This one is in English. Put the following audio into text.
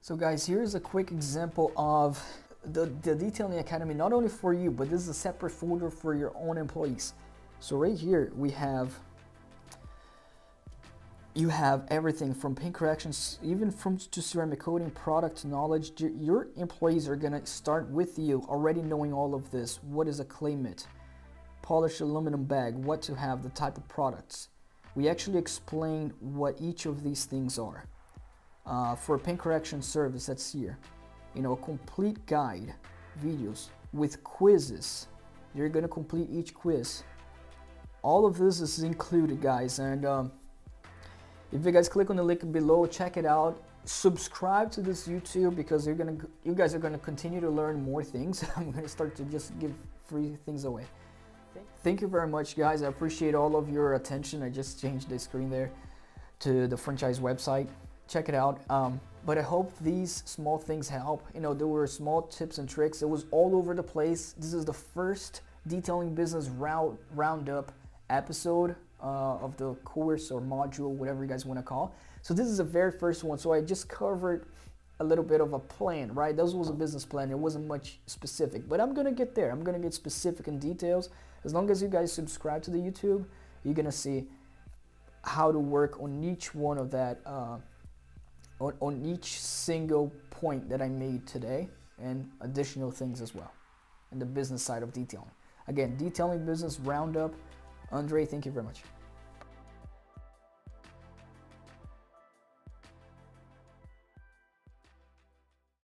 So guys, here's a quick example of the Detailing Academy, not only for you, but this is a separate folder for your own employees. So right here we have, you have everything from paint corrections, even from to ceramic coating, product knowledge. Your employees are gonna start with you already knowing all of this. What is a clay mitt? Polished aluminum bag, what to have, the type of products. We actually explain what each of these things are. For paint correction service, that's here. You know, a complete guide, videos with quizzes. You're gonna complete each quiz. All of this is included, guys. And if you guys click on the link below, check it out. Subscribe to this YouTube because you guys are gonna continue to learn more things. I'm gonna start to just give free things away. Thank you very much, guys. I appreciate all of your attention. I just changed the screen there to the franchise website. Check it out. But I hope these small things help. You know, there were small tips and tricks. It was all over the place. This is the first detailing business roundup episode of the course or module, whatever you guys want to call. So this is the very first one. So I just covered a little bit of a plan, right? This was a business plan. It wasn't much specific, but I'm gonna get there. I'm gonna get specific in details. As long as you guys subscribe to the YouTube, you're gonna see how to work on each one of that, on each single point that I made today, and additional things as well, and the business side of detailing. Again, Detailing Business Roundup. Andre, thank you very much.